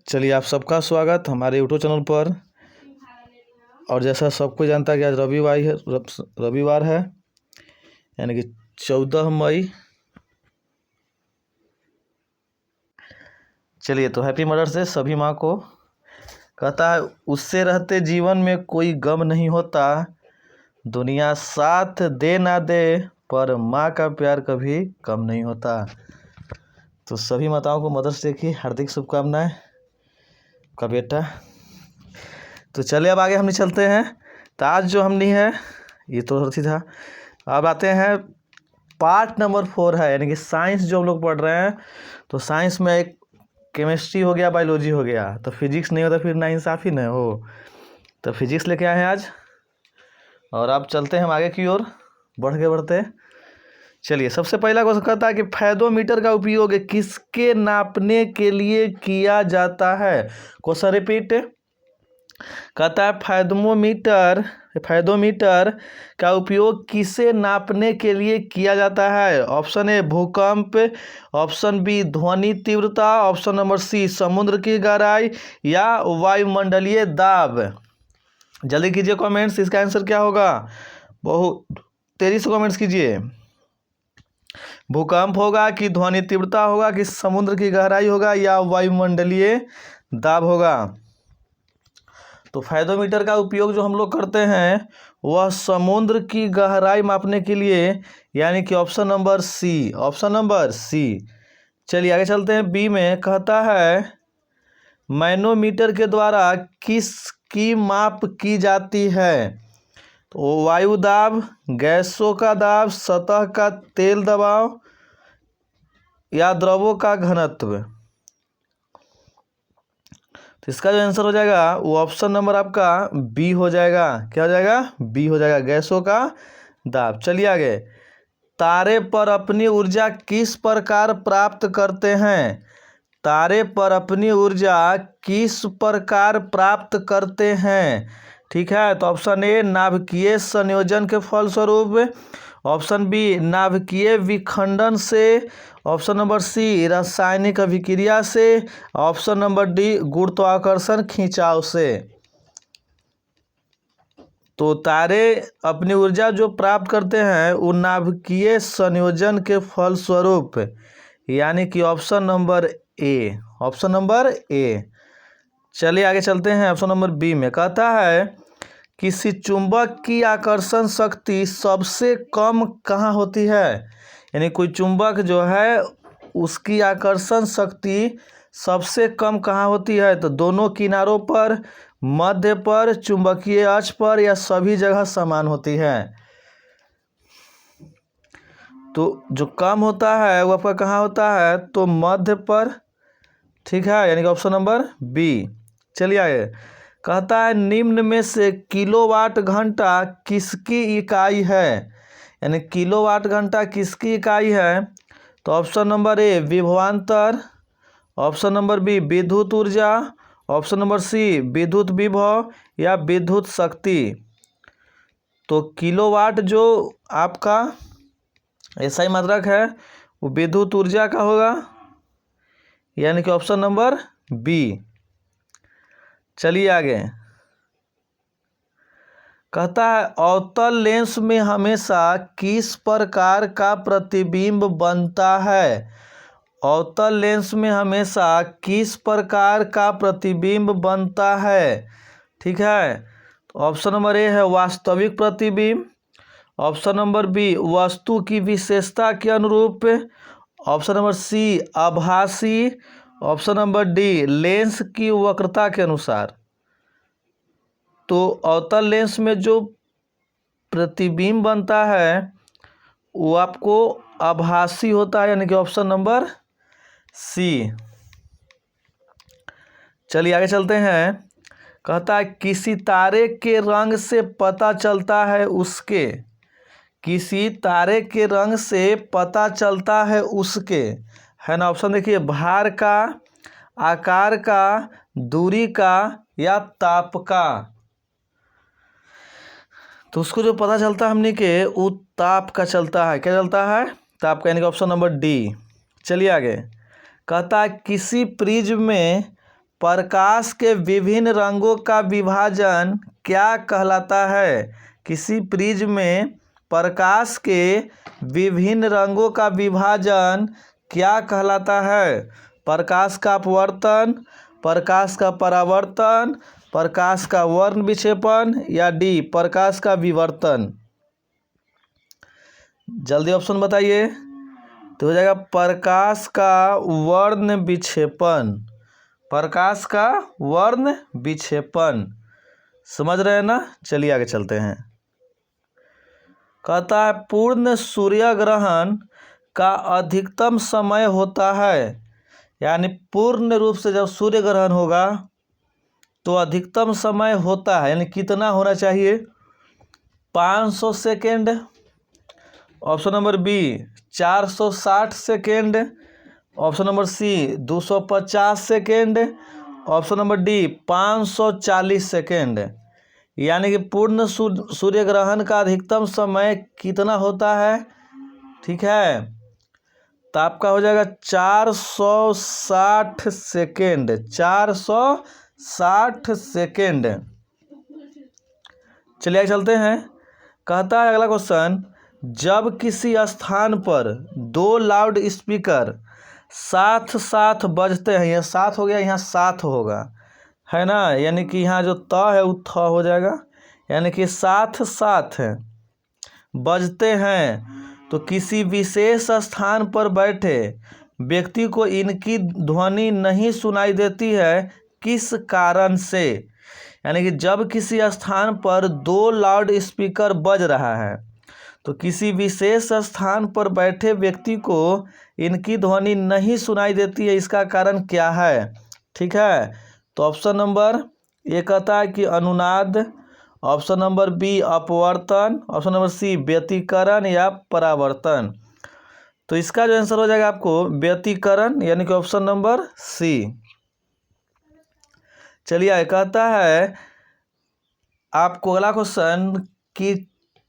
चलिए आप सबका स्वागत हमारे यूट्यूब चैनल पर। और जैसा सबको जानता है कि आज रविवार है यानी कि 14 मई। चलिए तो हैप्पी मदर्स डे सभी माँ को। कहता है उससे रहते जीवन में कोई गम नहीं होता, दुनिया साथ दे ना दे पर माँ का प्यार कभी कम नहीं होता। तो सभी माताओं को मदर्स डे की हार्दिक शुभकामनाएं का बेटा। तो चलिए अब आगे हमने चलते हैं। तो आज जो हमने है ये तो थी था। अब आते हैं पार्ट नंबर 4 है यानी कि साइंस जो हम लोग पढ़ रहे हैं। तो साइंस में एक केमिस्ट्री हो गया, बायोलॉजी हो गया, तो फिजिक्स नहीं होता फिर ना इंसाफी न हो। तो फिजिक्स लेके आए हैं आज। और अब चलते हैं हम आगे की ओर बढ़ते। चलिए सबसे पहला क्वेश्चन कहता है कि फेदोमीटर का उपयोग किसके नापने के लिए किया जाता है। Question repeat. कहता है फेदोमीटर का उपयोग किसे नापने के लिए किया जाता है। ऑप्शन ए भूकंप, ऑप्शन बी ध्वनि तीव्रता, ऑप्शन नंबर सी समुद्र की गहराई या वायुमंडलीय दाब। जल्दी कीजिए कमेंट्स, इसका आंसर क्या होगा। बहुत तेजी से कमेंट्स कीजिए। भूकंप होगा कि ध्वनि तीव्रता होगा कि समुद्र की गहराई होगा या वायुमंडलीय दाब होगा। तो फेदोमीटर का उपयोग जो हम लोग करते हैं वह समुद्र की गहराई मापने के लिए, यानी कि ऑप्शन नंबर सी। चलिए आगे चलते हैं। बी में कहता है मैनोमीटर के द्वारा किसकी माप की जाती है। तो वायु दाब, गैसों का दाब, सतह का तेल दबाव या द्रवों का घनत्व। तो इसका जो आंसर हो जाएगा वो ऑप्शन नंबर आपका बी हो जाएगा। क्या हो जाएगा? बी हो जाएगा, गैसों का दाब। चलिए आगे। तारे पर अपनी ऊर्जा किस प्रकार प्राप्त करते हैं। तारे पर अपनी ऊर्जा किस प्रकार प्राप्त करते हैं। ठीक है, तो ऑप्शन ए नाभिकीय संयोजन के फलस्वरूप, ऑप्शन बी नाभिकीय विखंडन से, ऑप्शन नंबर सी रासायनिक अभिक्रिया से, ऑप्शन नंबर डी गुरुत्वाकर्षण खिंचाव से। तो तारे अपनी ऊर्जा जो प्राप्त करते हैं वो नाभिकीय संयोजन के फलस्वरूप, यानी कि ऑप्शन नंबर ए। चलिए आगे चलते हैं। ऑप्शन नंबर बी में कहता है किसी चुंबक की आकर्षण शक्ति सबसे कम कहाँ होती है। यानी कोई चुंबक जो है उसकी आकर्षण शक्ति सबसे कम कहाँ होती है। तो दोनों किनारों पर, मध्य पर, चुंबकीय अक्ष पर या सभी जगह समान होती है। तो जो कम होता है वो आपका कहाँ होता है, तो मध्य पर। ठीक है, यानी कि ऑप्शन नंबर बी। चलिए आगे। कहता है निम्न में से किलोवाट घंटा किसकी इकाई है। यानी किलोवाट घंटा किसकी इकाई है। तो ऑप्शन नंबर ए विभवांतर, ऑप्शन नंबर बी विद्युत ऊर्जा, ऑप्शन नंबर सी विद्युत विभव या विद्युत शक्ति। तो किलोवाट जो आपका SI मात्रक है वो विद्युत ऊर्जा का होगा, यानी कि ऑप्शन नंबर बी। चलिए आगे। कहता है अवतल लेंस में हमेशा किस प्रकार का प्रतिबिंब बनता है। अवतल लेंस में हमेशा किस प्रकार का प्रतिबिंब बनता है। ठीक है, तो ऑप्शन नंबर ए है वास्तविक प्रतिबिंब, ऑप्शन नंबर बी वस्तु की विशेषता के अनुरूप, ऑप्शन नंबर सी आभासी, ऑप्शन नंबर डी लेंस की वक्रता के अनुसार। तो अवतल लेंस में जो प्रतिबिंब बनता है वो आपको आभासी होता है, यानी कि ऑप्शन नंबर सी। चलिए आगे चलते हैं। कहता है किसी तारे के रंग से पता चलता है उसके, किसी तारे के रंग से पता चलता है उसके, है ना। ऑप्शन देखिए भार का, आकार का, दूरी का या ताप का। तो उसको जो पता चलता है हमने के वो ताप का चलता है। क्या चलता है? ताप का, यानी कि ऑप्शन नंबर डी। चलिए आगे। कहता है किसी प्रिज्म में प्रकाश के विभिन्न रंगों का विभाजन क्या कहलाता है? किसी प्रिज्म में प्रकाश के विभिन्न रंगों का विभाजन क्या कहलाता है? प्रकाश का अपवर्तन, प्रकाश का परावर्तन, प्रकाश का वर्ण विक्षेपण या डी प्रकाश का विवर्तन। जल्दी ऑप्शन बताइए। तो हो जाएगा प्रकाश का वर्ण विक्षेपण, प्रकाश का वर्ण विक्षेपण। समझ रहे हैं ना? चलिए आगे चलते हैं। कहता है पूर्ण सूर्य ग्रहण का अधिकतम समय होता है, यानी पूर्ण रूप से जब सूर्य ग्रहण होगा तो अधिकतम समय होता है, यानी कितना होना चाहिए? 500 second. Option number B 460 second. Option number C 250 second. Option number D 540 second. यानी कि पूर्ण सूर्य ग्रहण का अधिकतम समय कितना होता है? ठीक है, तो आपका हो जाएगा 460 सेकेंड। 460 सेकेंड। चलिए आगे चलते हैं। कहता है अगला क्वेश्चन, जब किसी स्थान पर दो लाउड स्पीकर साथ साथ बजते हैं, यहाँ साथ हो गया, यहाँ साथ होगा, है ना, यानी कि यहाँ जो त है वो थ हो जाएगा, यानी कि साथ साथ बजते हैं तो किसी विशेष स्थान पर बैठे व्यक्ति को इनकी ध्वनि नहीं सुनाई देती है, किस कारण से? यानी कि जब किसी स्थान पर दो लाउड स्पीकर बज रहा है तो किसी विशेष स्थान पर बैठे व्यक्ति को इनकी ध्वनि नहीं सुनाई देती है, इसका कारण क्या है? ठीक है, तो ऑप्शन नंबर ए कहता है कि अनुनाद, ऑप्शन नंबर बी अपवर्तन, ऑप्शन नंबर सी व्यतिकरण या परावर्तन। तो इसका जो आंसर हो जाएगा आपको व्यतिकरण, यानी कि ऑप्शन नंबर सी। चलिए कहता है आपको अगला क्वेश्चन कि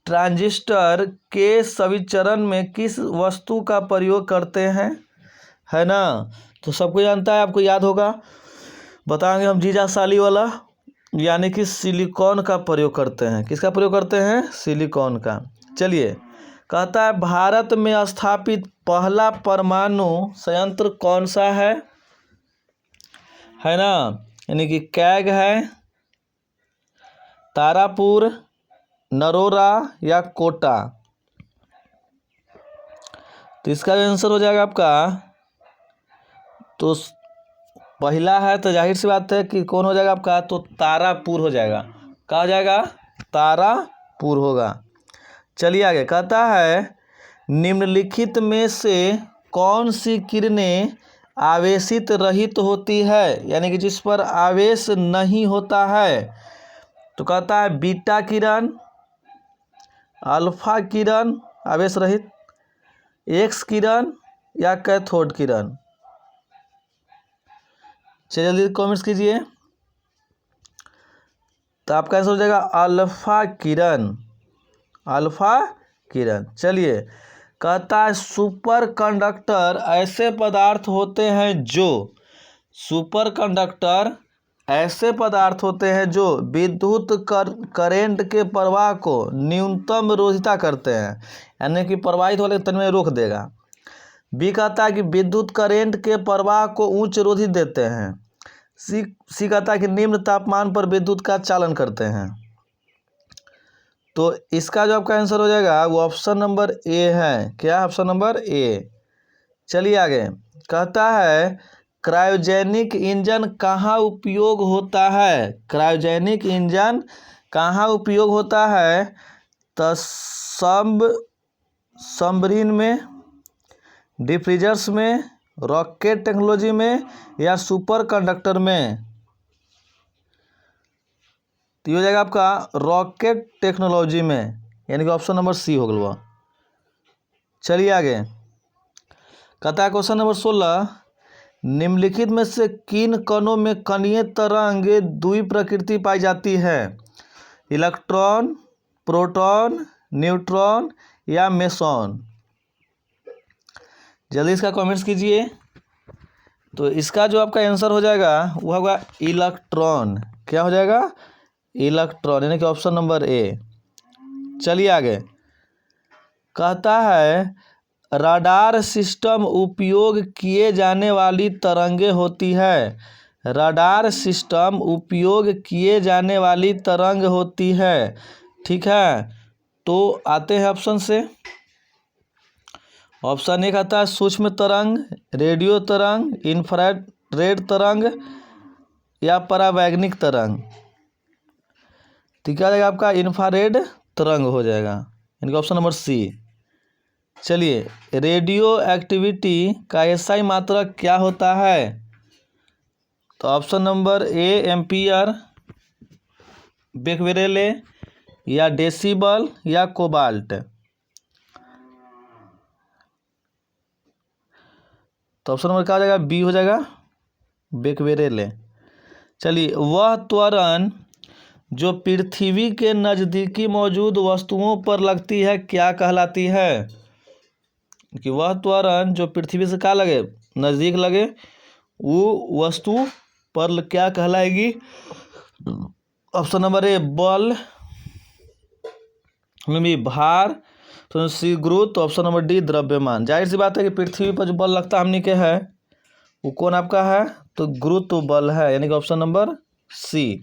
ट्रांजिस्टर के सभी चरण में किस वस्तु का प्रयोग करते हैं, है ना? तो सबको जानता है, आपको याद होगा, बताएंगे हम जीजा साली वाला, यानी कि सिलिकॉन का प्रयोग करते हैं। किसका प्रयोग करते हैं? सिलिकॉन का। चलिए कहता है भारत में स्थापित पहला परमाणु संयंत्र कौन सा है ना? यानी कि कैग है, तारापुर, नरोरा या कोटा। तो इसका आंसर हो जाएगा आपका, तो पहला है तो जाहिर सी बात है कि कौन हो जाएगा आपका, तो तारापुर हो जाएगा। क्या हो जाएगा? तारापुर होगा। चलिए आगे कहता है निम्नलिखित में से कौन सी किरणें आवेशित रहित होती है, यानी कि जिस पर आवेश नहीं होता है? तो कहता है बीटा किरण, अल्फा किरण आवेश रहित, एक्स किरण या कैथोड किरण। चलिए जल्दी कमेंट्स कीजिए। तो आपका आंसर हो जाएगा अल्फा किरण, अल्फा किरण। चलिए कहता है सुपर कंडक्टर ऐसे पदार्थ होते हैं जो, सुपर कंडक्टर ऐसे पदार्थ होते हैं जो विद्युत करेंट के प्रवाह को न्यूनतम रोधिता करते हैं, यानी कि प्रवाहित होने तन में रोक देगा। बी कहता है कि विद्युत करेंट के प्रवाह को उच्च रोधित देते हैं। सी कहता है कि निम्न तापमान पर विद्युत का चालन करते हैं। तो इसका जो आपका आंसर हो जाएगा वो ऑप्शन नंबर ए है। क्या? ऑप्शन नंबर ए। चलिए आगे कहता है क्रायोजेनिक इंजन कहाँ उपयोग होता है? क्रायोजेनिक इंजन कहाँ उपयोग होता है? तो सबमरीन में, डिफ्यूजर्स में, रॉकेट टेक्नोलॉजी में या सुपर कंडक्टर में? तो ये हो जाएगा आपका रॉकेट टेक्नोलॉजी में, यानी कि ऑप्शन नंबर सी हो गया। चलिए आगे कहता है क्वेश्चन नंबर 16, निम्नलिखित में से किन कणों में कणीय तरंग द्विप्रकृति पाई जाती है? इलेक्ट्रॉन, प्रोटॉन, न्यूट्रॉन या मेसॉन? जल्दी इसका कमेंट्स कीजिए। तो इसका जो आपका आंसर हो जाएगा वो होगा इलेक्ट्रॉन। क्या हो जाएगा? इलेक्ट्रॉन, यानी कि ऑप्शन नंबर ए। चलिए आगे, कहता है रडार सिस्टम उपयोग किए जाने वाली तरंगे होती है। रडार सिस्टम उपयोग किए जाने वाली तरंग होती है। ठीक है, तो आते हैं ऑप्शन से। ऑप्शन एक आता है सूक्ष्म तरंग, रेडियो तरंग, इंफ्रारेड तरंग या परावैंगनिक तरंग। तो क्या हो जाएगा आपका? इंफ्रारेड तरंग हो जाएगा, यानी कि ऑप्शन नंबर सी। चलिए, रेडियो एक्टिविटी का एसआई मात्रक क्या होता है? तो ऑप्शन नंबर ए एम्पियर, बेक्वेरेले या डेसिबल या कोबाल्ट। तो ऑप्शन नंबर क्या हो जाएगा? बी हो जाएगा, बेक्वेरेले। चलिए, वह त्वरण जो पृथ्वी के नज़दीकी मौजूद वस्तुओं पर लगती है क्या कहलाती है? कि वह त्वरण जो पृथ्वी से क्या लगे, नज़दीक लगे, वो वस्तु पर क्या कहलाएगी? ऑप्शन नंबर ए बल, बी भार, तो सी गुरुत्व, ऑप्शन नंबर डी द्रव्यमान। जाहिर सी बात है कि पृथ्वी पर जो बल लगता हमने के है वो कौन आपका है? तो गुरुत्व बल है, यानी कि ऑप्शन नंबर सी।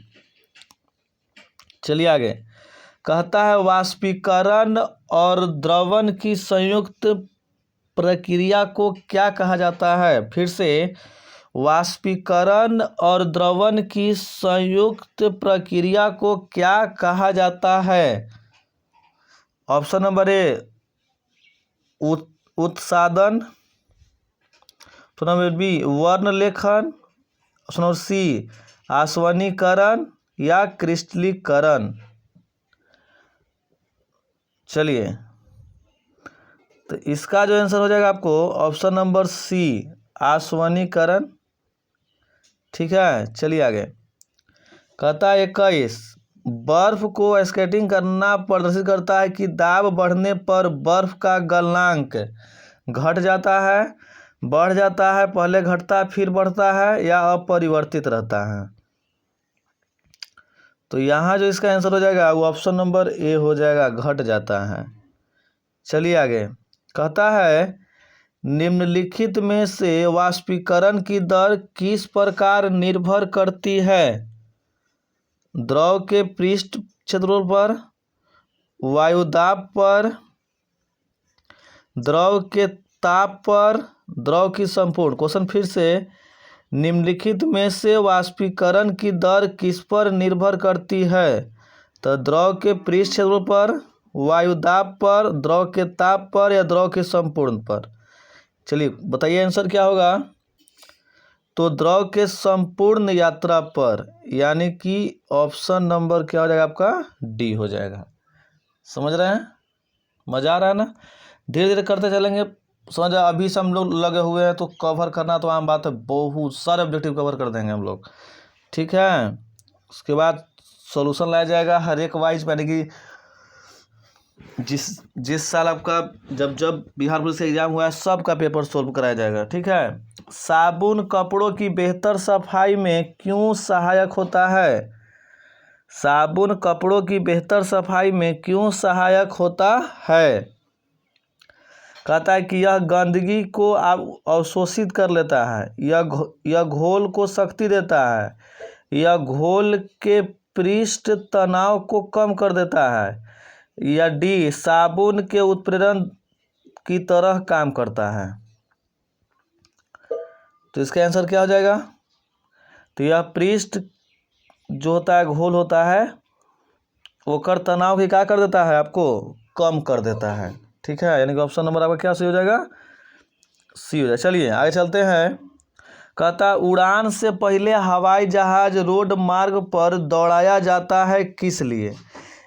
चलिए आगे, कहता है वाष्पीकरण और द्रवण की संयुक्त प्रक्रिया को क्या कहा जाता है? फिर से, वाष्पीकरण और द्रवण की संयुक्त प्रक्रिया को क्या कहा जाता है? ऑप्शन नंबर ए उत्सादन, ऑप्शन नंबर बी वर्ण लेखन, ऑप्शन नंबर सी आसवनीकरण या क्रिस्टलीकरण। चलिए, तो इसका जो आंसर हो जाएगा आपको ऑप्शन नंबर सी आसवनीकरण। ठीक है, चलिए आगे, कहता है 21 बर्फ को स्केटिंग करना प्रदर्शित करता है कि दाब बढ़ने पर बर्फ का गलनांक घट जाता है, बढ़ जाता है, पहले घटता है फिर बढ़ता है या अपरिवर्तित रहता है। तो यहाँ जो इसका आंसर हो जाएगा वो ऑप्शन नंबर ए हो जाएगा, घट जाता है। चलिए आगे, कहता है निम्नलिखित में से वाष्पीकरण की दर किस प्रकार निर्भर करती है? द्रव के पृष्ठ क्षेत्रफल पर, वायुदाब पर, द्रव के ताप पर, द्रव की संपूर्ण। क्वेश्चन फिर से, निम्नलिखित में से वाष्पीकरण की दर किस पर निर्भर करती है? तो द्रव के पृष्ठ क्षेत्रफल पर, वायुदाब पर, द्रव के ताप पर या द्रव के संपूर्ण पर। चलिए बताइए आंसर क्या होगा? तो द्रव के संपूर्ण यात्रा पर, यानी कि ऑप्शन नंबर क्या हो जाएगा आपका? डी हो जाएगा। समझ रहे हैं? मज़ा आ रहा है ना? धीरे धीरे करते चलेंगे, समझ। अभी से हम लोग लगे हुए हैं तो कवर करना तो आम बात है, बहुत सारे ऑब्जेक्टिव कवर कर देंगे हम लोग। ठीक है, उसके बाद सॉल्यूशन लाया जाएगा हर एक वाइज, यानी कि जिस साल आपका जब बिहार पुलिस का एग्जाम हुआ है सबका पेपर सोल्व कराया जाएगा। ठीक है, साबुन कपड़ों की बेहतर सफाई में क्यों सहायक होता है? साबुन कपड़ों की बेहतर सफाई में क्यों सहायक होता है? कहता है कि यह गंदगी को अवशोषित कर लेता है, यह घोल को शक्ति देता है, यह घोल के पृष्ठ तनाव को कम कर देता है, या डी साबुन के उत्प्रेरण की तरह काम करता है। तो इसका आंसर क्या हो जाएगा? तो यह पृष्ठ जो होता है, घोल होता है, वो कर तनाव की क्या कर देता है? आपको कम कर देता है। ठीक है, यानी कि ऑप्शन नंबर आपका क्या सही हो जाएगा? सी हो जाएगा। चलिए आगे चलते हैं। कहता उड़ान से पहले हवाई जहाज रोड मार्ग पर दौड़ाया जाता है किस लिए?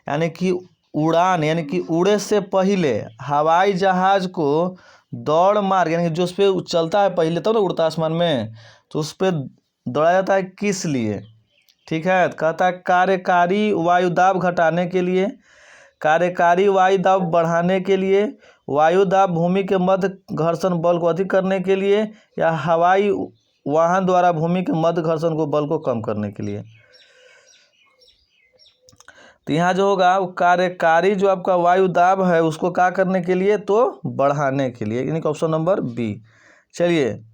यानी कि उड़ान, यानी कि उड़े से पहले हवाई जहाज को दौड़ मार्ग, यानी कि जो उस पर चलता है पहले तब ना उड़ता आसमान में, तो उस पर दौड़ाया जाता है किस लिए? ठीक है, कहता है कार्यकारी वायुदाब घटाने के लिए, कार्यकारी वायुदाब बढ़ाने के लिए, वायुदाब भूमि के मध्य घर्षण बल को अधिक करने के लिए, या हवाई वाहन द्वारा भूमि के मध्य घर्षण को बल को कम करने के लिए। तो यहाँ जो होगा वो कार्यकारी जो आपका वायु दाब है उसको क्या करने के लिए, तो बढ़ाने के लिए, यानी कि ऑप्शन नंबर बी। चलिए,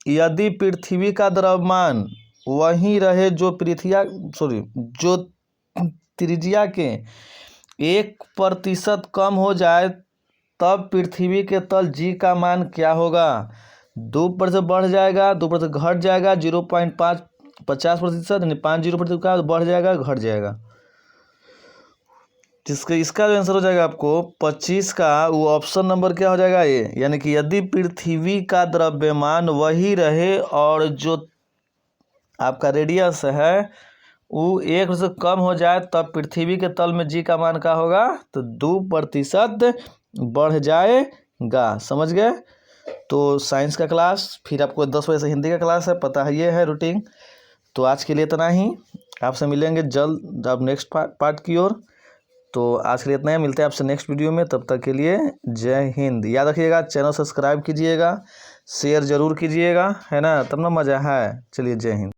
यदि पृथ्वी का द्रव्यमान वहीं रहे जो जो त्रिज्या के 1% कम हो जाए तब पृथ्वी के तल जी का मान क्या होगा। 2% बढ़ जाएगा, 2% घट जाएगा, 0.50% यानी 50% का बढ़ जाएगा घट जाएगा। इसका जो आंसर हो जाएगा आपको 25 का, वो ऑप्शन नंबर क्या हो जाएगा ए, यानी कि यदि पृथ्वी का द्रव्यमान वही रहे और जो आपका रेडियस है वो 1 से कम हो जाए तब पृथ्वी के तल में जी का मान क्या होगा, तो 2% बढ़ जाएगा। समझ गए। तो साइंस का क्लास, फिर आपको 10 बजे से हिंदी का क्लास है, पता है ये है रूटीन। तो आज के लिए इतना ही, आपसे मिलेंगे जल्द अब नेक्स्ट पार्ट की ओर। तो आज के लिए इतना ही, मिलते हैं आपसे नेक्स्ट वीडियो में, तब तक के लिए जय हिंद। याद रखिएगा चैनल सब्सक्राइब कीजिएगा, शेयर जरूर कीजिएगा, है ना, तब ना मज़ा है। चलिए जय हिंद।